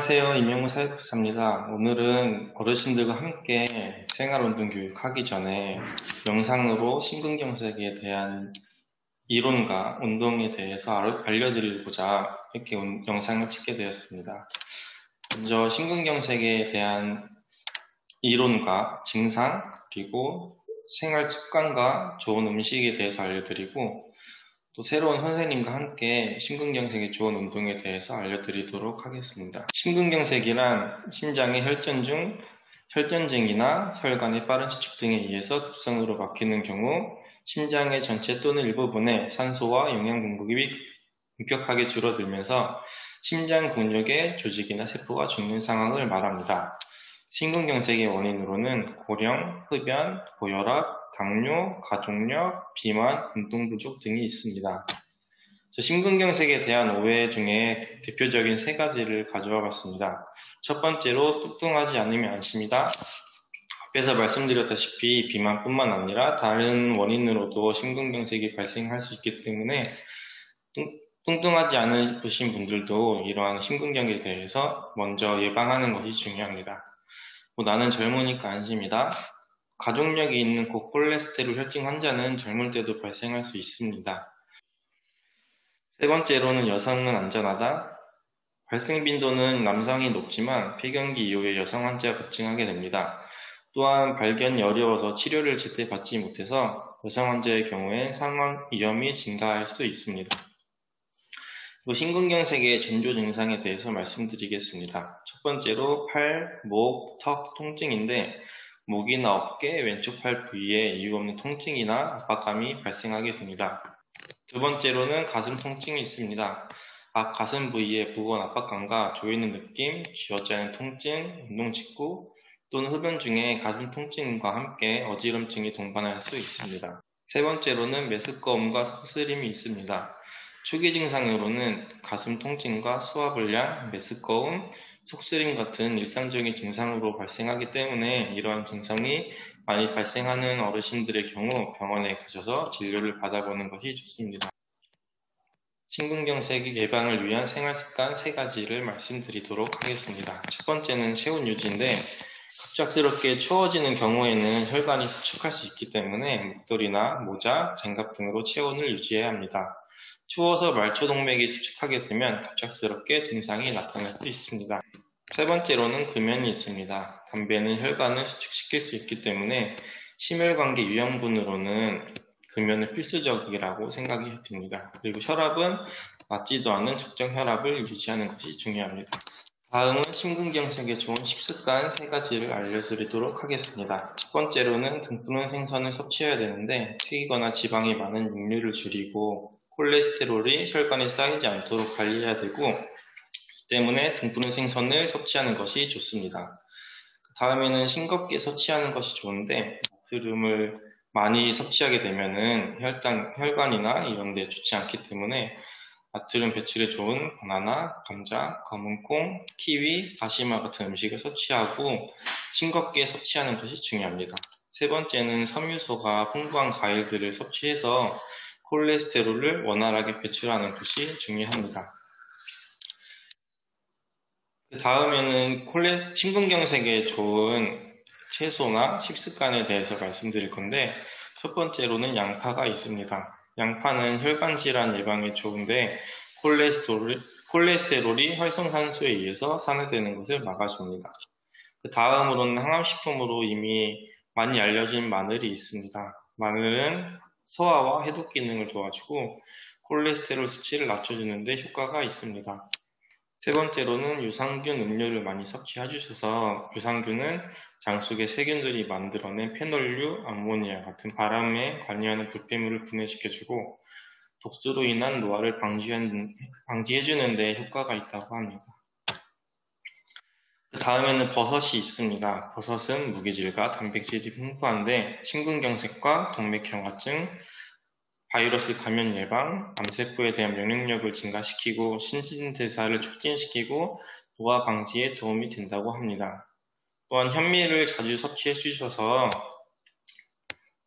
안녕하세요. 임영우 사회복지사입니다. 오늘은 어르신들과 함께 생활운동 교육하기 전에 영상으로 심근경색에 대한 이론과 운동에 대해서 알려드리고자 이렇게 영상을 찍게 되었습니다. 먼저 심근경색에 대한 이론과 증상, 그리고 생활 습관과 좋은 음식에 대해서 알려드리고 또 새로운 선생님과 함께 심근경색에 좋은 운동에 대해서 알려드리도록 하겠습니다. 심근경색이란 심장의 혈전 중 혈전증이나 혈관의 빠른 수축 등에 의해서 급성으로 막히는 경우 심장의 전체 또는 일부분에 산소와 영양 공급이 급격하게 줄어들면서 심장 근육의 조직이나 세포가 죽는 상황을 말합니다. 심근경색의 원인으로는 고령, 흡연, 고혈압, 당뇨, 가족력, 비만, 운동 부족 등이 있습니다. 심근경색에 대한 오해 중에 대표적인 세 가지를 가져와 봤습니다. 첫 번째로 뚱뚱하지 않으면 안심이다. 앞에서 말씀드렸다시피 비만뿐만 아니라 다른 원인으로도 심근경색이 발생할 수 있기 때문에 뚱뚱하지 않으신 분들도 이러한 심근경색에 대해서 먼저 예방하는 것이 중요합니다. 나는 젊으니까 안심이다. 가족력이 있는 고콜레스테롤 혈증 환자는 젊을 때도 발생할 수 있습니다. 세 번째로는 여성은 안전하다. 발생 빈도는 남성이 높지만 폐경기 이후에 여성 환자가 급증하게 됩니다. 또한 발견이 어려워서 치료를 제때 받지 못해서 여성 환자의 경우에 사망 위험이 증가할 수 있습니다. 심근경색의 전조 증상에 대해서 말씀드리겠습니다. 첫 번째로 팔, 목, 턱 통증인데 목이나 어깨, 왼쪽 팔 부위에 이유 없는 통증이나 압박감이 발생하게 됩니다. 두 번째로는 가슴 통증이 있습니다. 가슴 부위에 무거운 압박감과 조이는 느낌, 쥐어짜 않은 통증, 운동 직후 또는 흡연 중에 가슴 통증과 함께 어지럼증이 동반할 수 있습니다. 세 번째로는 메스꺼움과 속쓰림이 있습니다. 초기 증상으로는 가슴 통증과 수화불량, 메스꺼움, 속쓰림 같은 일상적인 증상으로 발생하기 때문에 이러한 증상이 많이 발생하는 어르신들의 경우 병원에 가셔서 진료를 받아보는 것이 좋습니다. 심근경색 예방을 위한 생활습관 세 가지를 말씀드리도록 하겠습니다. 첫 번째는 체온 유지인데 갑작스럽게 추워지는 경우에는 혈관이 수축할 수 있기 때문에 목도리나 모자, 장갑 등으로 체온을 유지해야 합니다. 추워서 말초동맥이 수축하게 되면 갑작스럽게 증상이 나타날 수 있습니다. 세 번째로는 금연이 있습니다. 담배는 혈관을 수축시킬 수 있기 때문에 심혈관계 유형분으로는 금연은 필수적이라고 생각이 듭니다. 그리고 혈압은 낮지도 않은 적정 혈압을 유지하는 것이 중요합니다. 다음은 심근경색에 좋은 식습관 세 가지를 알려드리도록 하겠습니다. 첫 번째로는 등푸른 생선을 섭취해야 되는데 튀기거나 지방이 많은 육류를 줄이고 콜레스테롤이 혈관에 쌓이지 않도록 관리해야 되고 때문에 등푸른 생선을 섭취하는 것이 좋습니다. 다음에는 싱겁게 섭취하는 것이 좋은데 나트륨을 많이 섭취하게 되면은 혈관이나 이런 데 좋지 않기 때문에 나트륨 배출에 좋은 바나나, 감자, 검은콩, 키위, 다시마 같은 음식을 섭취하고 싱겁게 섭취하는 것이 중요합니다. 세 번째는 섬유소가 풍부한 과일들을 섭취해서 콜레스테롤을 원활하게 배출하는 것이 중요합니다. 다음에는 심근경색에 좋은 채소나 식습관에 대해서 말씀드릴 건데 첫 번째로는 양파가 있습니다. 양파는 혈관 질환 예방에 좋은데 콜레스테롤이 활성산소에 의해서 산화되는 것을 막아줍니다. 다음으로는 항암식품으로 이미 많이 알려진 마늘이 있습니다. 마늘은 소화와 해독 기능을 도와주고 콜레스테롤 수치를 낮춰주는 데 효과가 있습니다. 세 번째로는 유산균 음료를 많이 섭취해 주셔서 유산균은 장 속의 세균들이 만들어낸 페놀류, 암모니아 같은 바람에 관여하는 불폐물을 분해시켜주고 독소로 인한 노화를 방지해주는 데 효과가 있다고 합니다. 다음에는 버섯이 있습니다. 버섯은 무기질과 단백질이 풍부한데 심근경색과 동맥경화증, 바이러스 감염 예방, 암세포에 대한 면역력을 증가시키고 신진대사를 촉진시키고 노화 방지에 도움이 된다고 합니다. 또한 현미를 자주 섭취해 주셔서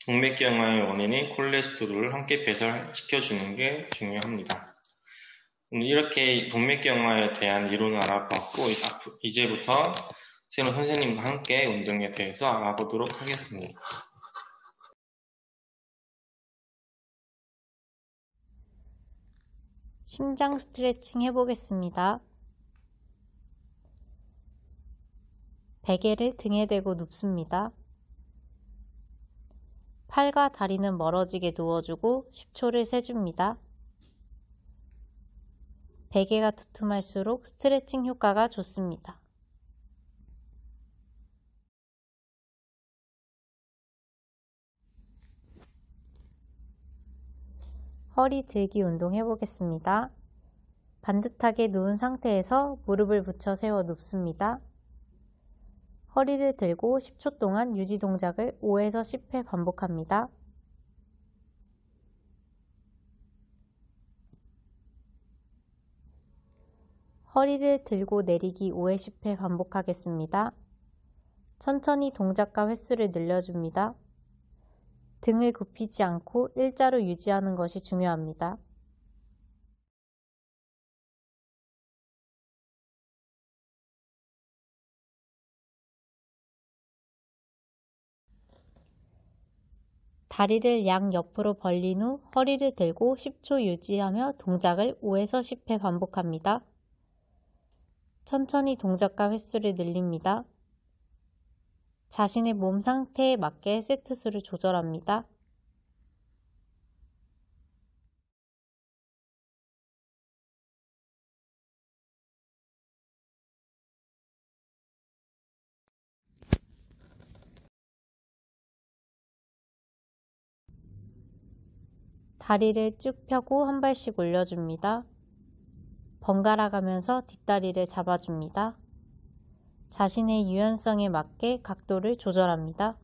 동맥경화의 원인인 콜레스테롤을 함께 배설시켜주는 게 중요합니다. 오늘 이렇게 동맥경화에 대한 이론을 알아봤고, 이제부터 새로운 선생님과 함께 운동에 대해서 알아보도록 하겠습니다. 심장 스트레칭 해보겠습니다. 베개를 등에 대고 눕습니다. 팔과 다리는 멀어지게 누워주고 10초를 세줍니다. 베개가 두툼할수록 스트레칭 효과가 좋습니다. 허리 들기 운동 해보겠습니다. 반듯하게 누운 상태에서 무릎을 붙여 세워 눕습니다. 허리를 들고 10초 동안 유지 동작을 5에서 10회 반복합니다. 허리를 들고 내리기 5에 10회 반복하겠습니다. 천천히 동작과 횟수를 늘려줍니다. 등을 굽히지 않고 일자로 유지하는 것이 중요합니다. 다리를 양옆으로 벌린 후 허리를 들고 10초 유지하며 동작을 5에서 10회 반복합니다. 천천히 동작과 횟수를 늘립니다. 자신의 몸 상태에 맞게 세트 수를 조절합니다. 다리를 쭉 펴고 한 발씩 올려줍니다. 번갈아 가면서 뒷다리를 잡아줍니다. 자신의 유연성에 맞게 각도를 조절합니다.